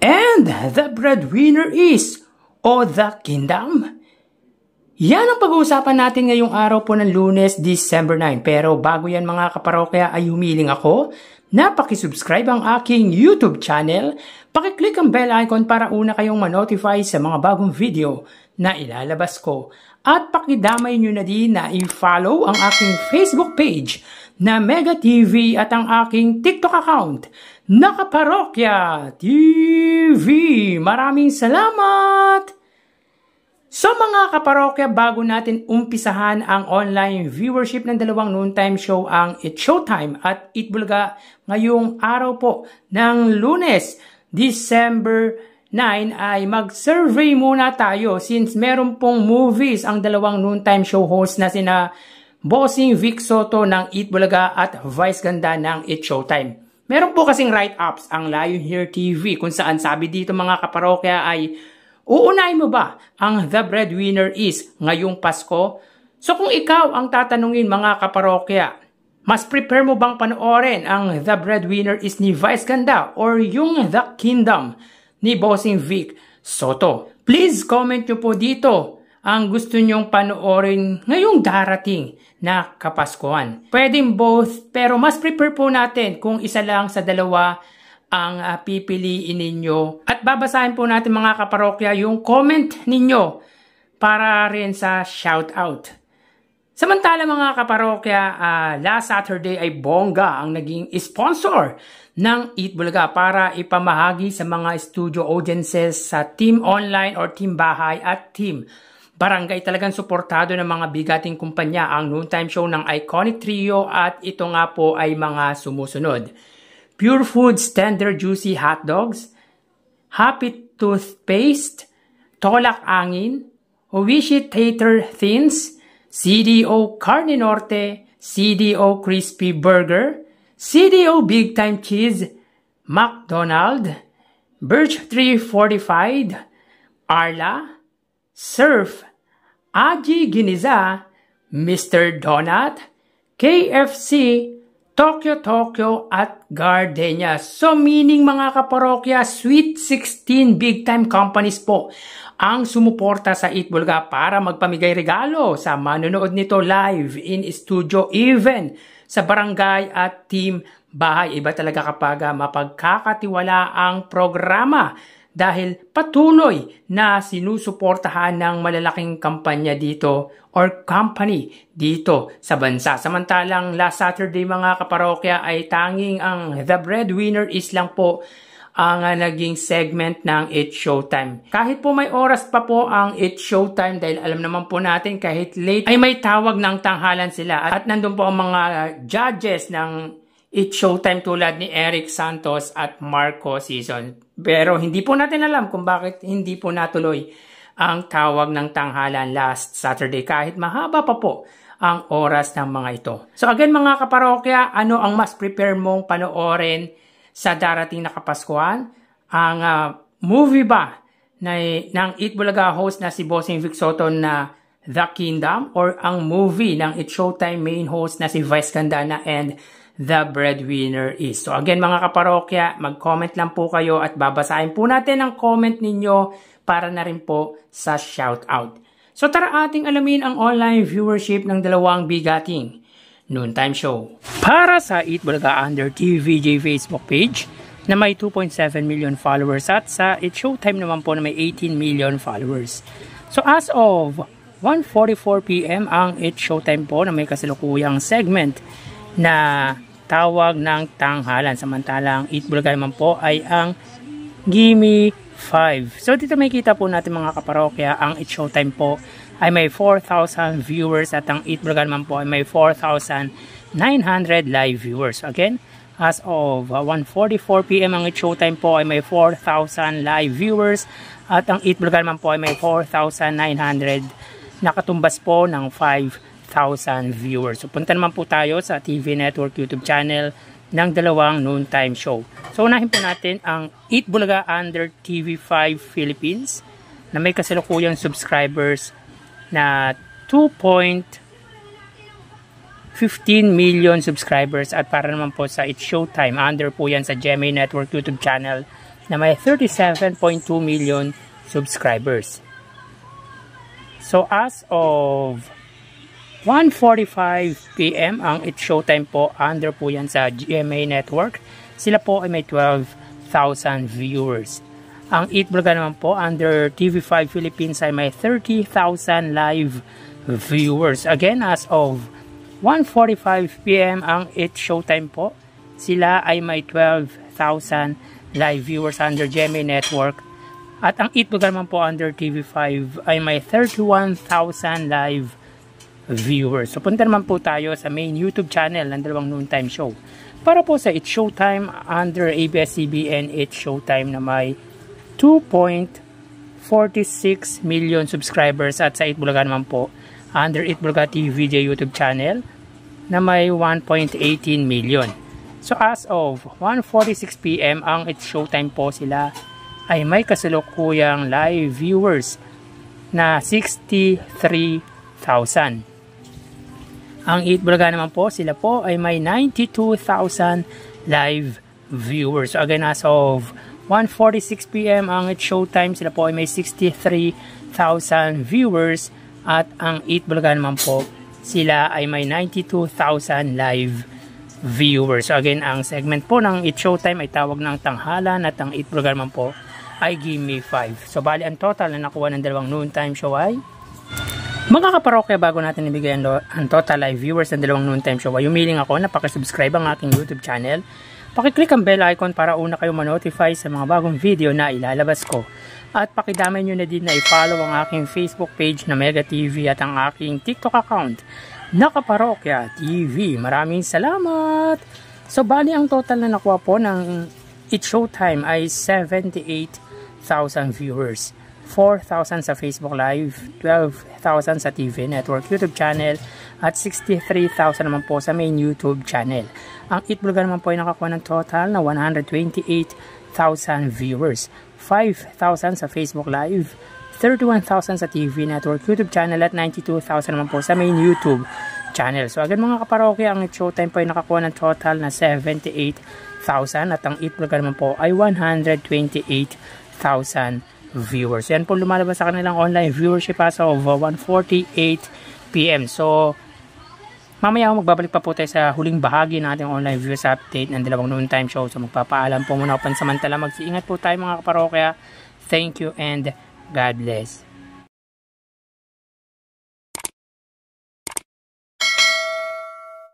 And the breadwinner is, o the kingdom? Yan ang pag-uusapan natin ngayong araw po ng Lunes, December 9. Pero bago yan mga kaparokya ay humiling ako na pakisubscribe ang aking YouTube channel, pakiclick ang bell icon para una kayong ma-notify sa mga bagong video na ilalabas ko. At pakidamay nyo na din na i-follow ang aking Facebook page na Mega TV at ang aking TikTok account na Kaparokya TV. Maraming salamat! So mga kaparokya, bago natin umpisahan ang online viewership ng dalawang noontime show, ang It's Showtime at Eat Bulaga, ngayong araw po ng Lunes, December 9, ay mag-survey muna tayo since meron pong movies ang dalawang noontime show host na sina Bossing Vic Soto ng Eat Bulaga at Vice Ganda ng It's Showtime. Meron po kasing write-ups ang Lion Here TV kung saan sabi dito mga kaparokya ay, uunahin mo ba ang The Breadwinner is ngayong Pasko? So kung ikaw ang tatanungin mga kaparokya, mas prepare mo bang panoorin ang The Breadwinner is ni Vice Ganda or yung The Kingdom ni Bossing Vic Soto? Please comment nyo po dito ang gusto nyong panoorin ngayong darating na Kapaskuhan. Pwedeng both, pero mas prepare po natin kung isa lang sa dalawa ang pipiliin ninyo. At babasahin po natin mga kaparokya yung comment ninyo para rin sa shoutout. Samantala mga kaparokya, last Saturday ay Bongga ang naging sponsor ng Eat Bulaga para ipamahagi sa mga studio audiences sa Team Online or Team Bahay at Team Barangay. Talagang suportado ng mga bigating kumpanya ang noontime show ng iconic trio at ito nga po ay mga sumusunod. Pure Foods Tender Juicy Hot Dogs, Happy Toothpaste, Tolak Angin, Oishi Tater Thins, CDO Carne Norte, CDO Crispy Burger, CDO Big Time Cheese, McDonald, Birch Tree Fortified, Arla, Surf, Aji Giniza, Mr. Donut, KFC, Tokyo at Gardenia. So meaning mga kaparokya, Sweet 16 big time companies po ang sumuporta sa Eat Bulaga para magpamigay regalo sa manonood nito live in studio, even sa barangay at team bahay. Iba talaga kapag mapagkakatiwala ang programa dahil patuloy na sinusuportahan ng malalaking kampanya dito or company dito sa bansa. Samantalang last Saturday mga kaparokya ay tanging ang The Breadwinner is lang po ang naging segment ng It's Showtime. Kahit po may oras pa po ang It's Showtime dahil alam naman po natin kahit late ay may tawag ng tanghalan sila at nandun po ang mga judges ng It's Showtime tulad ni Eric Santos at Marco Season. Pero hindi po natin alam kung bakit hindi po natuloy ang tawag ng tanghalan last Saturday kahit mahaba pa po ang oras ng mga ito. So again mga kaparokya, ano ang mas prepare mong panoorin sa darating na Kapaskuhan? Ang movie ba ng Eat Bulaga host na si Bossing Vic Soto na The Kingdom or ang movie ng It's Showtime main host na si Vice Gandana and The Breadwinner is? So again mga kaparokya, mag-comment lang po kayo at babasahin po natin ang comment ninyo para na rin po sa shoutout. So tara ating alamin ang online viewership ng dalawang bigating noontime show. Para sa Eat Bulaga under TVJ Facebook page na may 2.7 million followers at sa It's Showtime naman po na may 18 million followers. So as of 1:44 PM ang It's Showtime po na may kasalukuyang segment na tawag ng tanghalan. Samantalang Eat Bulaga naman po ay ang Gimme 5. So dito may kita po natin mga kaparokya, ang It's Showtime po ay may 4,000 viewers at ang Eat Bulaga naman po ay may 4,900 live viewers. Again, as of 1:44 PM ang It's Showtime po ay may 4,000 live viewers at ang Eat Bulaga naman po ay may 4,900 nakatumbas po ng 5,000 viewers. So punta naman po tayo sa TV Network YouTube channel ng dalawang noontime show. So unahin po natin ang Eat Bulaga under TV5 Philippines na may kasalukuyang subscribers na 2.15 million subscribers at para naman po sa It's Showtime under po yan sa GMA Network YouTube channel na may 37.2 million subscribers. So as of 1:45 PM ang It's Showtime po, under po yan sa GMA Network. Sila po ay may 12,000 viewers. Ang Eat Bulaga naman po under TV5 Philippines ay may 30,000 live viewers. Again, as of 1:45 PM ang It's Showtime po, sila ay may 12,000 live viewers under GMA Network. At ang Eat Bulaga naman po under TV5 ay may 31,000 live viewers. So punta naman po tayo sa main YouTube channel ng dalawang noontime show. Para po sa It's Showtime under ABS-CBN It's Showtime na may 2.46 million subscribers, at sa Eat Bulaga naman po under Eat Bulaga TVJ YouTube channel na may 1.18 million. So as of 1:46 PM ang It's Showtime po, sila ay may kasalukuyang live viewers na 63,000. Ang Eat Bulaga naman po, sila po ay may 92,000 live viewers. So again, as of 1:46 PM ang It's Showtime, sila po ay may 63,000 viewers. At ang Eat Bulaga naman po, sila ay may 92,000 live viewers. So again, ang segment po ng It's Showtime ay tawag ng Tanghalan, at ang Eat Bulaga naman po ay Gimme 5. So bali, ang total na nakuha ng dalawang noontime show ay, mga kaparokya, bago natin ibigay ang total live viewers ng dalawang noontime show, ay humiling ako na pakisubscribe ang aking YouTube channel. Pakiclick ang bell icon para una kayo ma-notify sa mga bagong video na ilalabas ko. At pakidamay nyo na din na i-follow ang aking Facebook page na Mega TV at ang aking TikTok account na Kaparokya TV. Maraming salamat! So bali, ang total na nakuha po ng It's Showtime ay 78,000 viewers. 4,000 sa Facebook Live, 12,000 sa TV Network YouTube channel, at 63,000 naman po sa main YouTube channel. Ang Eat Bulaga naman po ay nakakuha ng total na 128,000 viewers, 5,000 sa Facebook Live, 31,000 sa TV Network YouTube channel, at 92,000 naman po sa main YouTube channel. So agad mga kaparokya, ang It's Showtime po ay nakakuha ng total na 78,000, at ang Eat Bulaga naman po ay 128,000 viewers. Yan po lumalabas sa kanilang online viewership as of 1:48 PM. So mamaya magbabalik pa po tayo sa huling bahagi ng ating online viewers update ng dalawang noontime show. So magpapaalam po muna ako pansamantala. Mag-iingat po tayo mga kaparokya. Thank you and God bless.